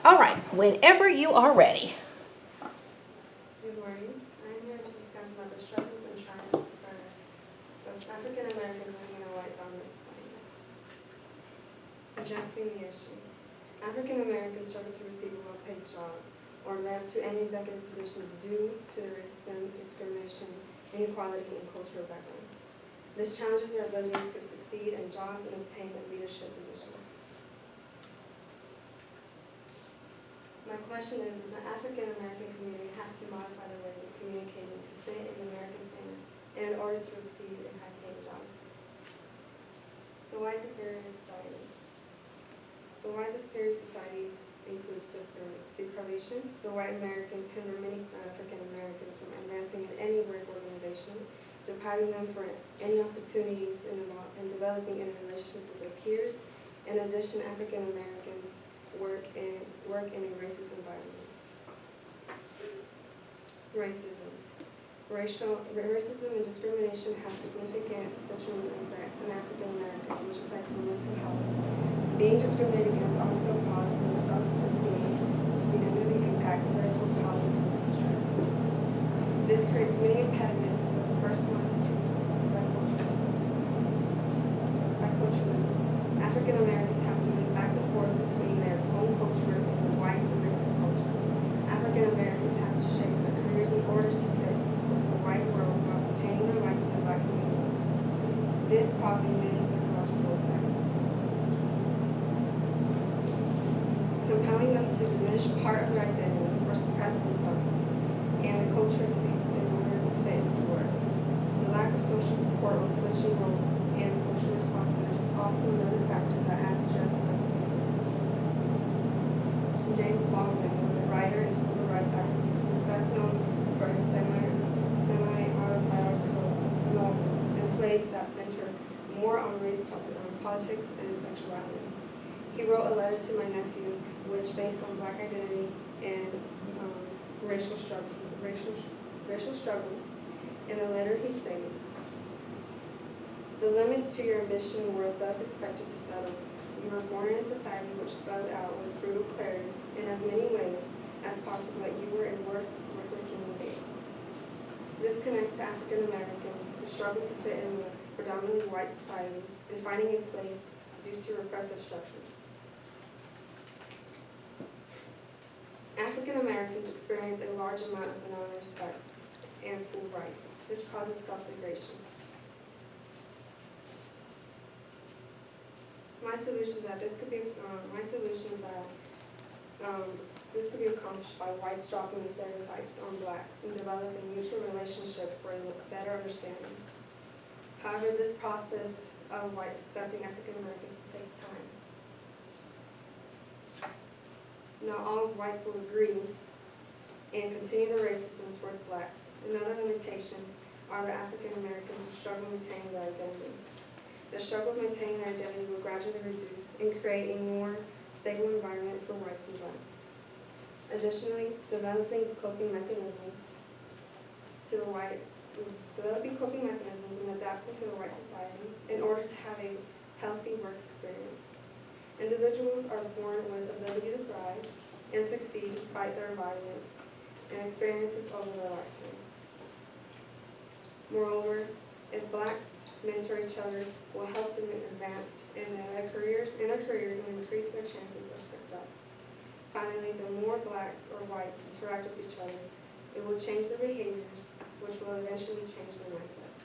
All right, whenever you are ready. Good morning. I'm here to discuss about the struggles and triumphs for both African Americans living in a white dominant society. Addressing the issue. African Americans struggle to receive a well-paid job or advance to any executive positions due to the racism, discrimination, inequality, and cultural backgrounds. This challenges their abilities to succeed in jobs and obtain leadership positions. My question is, does the African American community have to modify their ways of communicating to fit in American standards and in order to receive a high-paying job? The white superior society. The white superior society includes deprivation. The white Americans hinder many African Americans from advancing in any work organization, depriving them from any opportunities in developing any relationships with their peers. In addition, African Americans work in a racist environment. Racism and discrimination have significant detrimental effects on African Americans, which affects their mental health. Being discriminated against also causes for their self-esteem to be negatively impacted, therefore causing intensive stress. This creates many impediments. The first one is biculturalism. African Americans have to move back and forth between their own culture and the white American culture. African Americans have to shape their careers in order to fit with the white world while obtaining their life in the black community. This causing many psychological effects, compelling them to diminish part of their identity or suppress themselves and the culture to be in order to fit into work. The lack of social support when switching roles and social responsibilities is also another factor that adds stress on African Americans. James Baldwin was a writer and civil rights activist who is best known for his semi-autobiographical novels and plays that center more on race, politics, and sexuality. He wrote a letter to my nephew, which based on black identity and racial struggle. In the letter he states, "The limits to your ambition were thus expected to settle. You were born in a society which spelled out with brutal clarity in as many ways as possible that you were a worthless human being." This connects to African Americans who struggle to fit in a predominantly white society and finding a place due to repressive structures. African Americans experience a large amount of denial of respect and full rights. This causes self-degradation. My solution is that this could be accomplished by whites dropping the stereotypes on blacks and developing a mutual relationship for a better understanding. However, this process of whites accepting African Americans will take time. Not all whites will agree and continue the racism towards blacks. Another limitation are the African Americans who struggle maintaining their identity. The struggle of maintaining their identity will gradually reduce and create a more stable environment for whites and blacks. Additionally, developing coping mechanisms and adapting to the white society in order to have a healthy work experience. Individuals are born with ability to thrive and succeed despite their environments and experiences over their lifetime. Moreover, if blacks mentor each other, will help them advance in their careers and increase their chances of success. Finally, the more blacks or whites interact with each other, it will change their behaviors, which will eventually change their mindsets.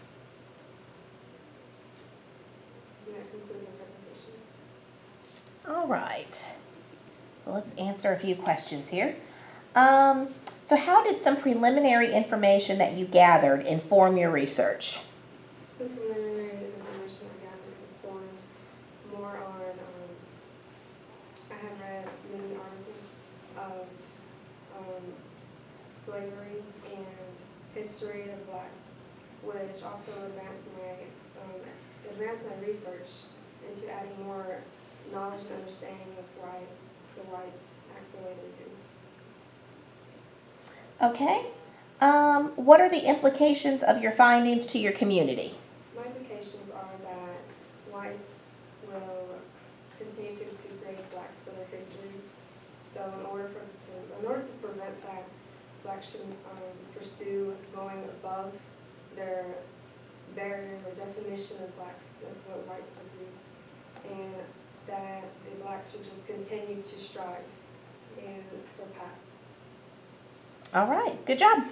And that concludes my presentation. All right. So let's answer a few questions here. So how did some preliminary information that you gathered inform your research? Some preliminary information I gathered informed more on, I had read many articles of slavery and history of blacks, which also advanced my research into adding more knowledge and understanding of why the whites act the way they do. Okay. What are the implications of your findings to your community? My implications are that whites will continue to degrade blacks for their history. So in order in order to prevent that, blacks should pursue going above their barriers or definition of blacks, that's what whites would do, and that the blacks should just continue to strive and surpass. All right, good job.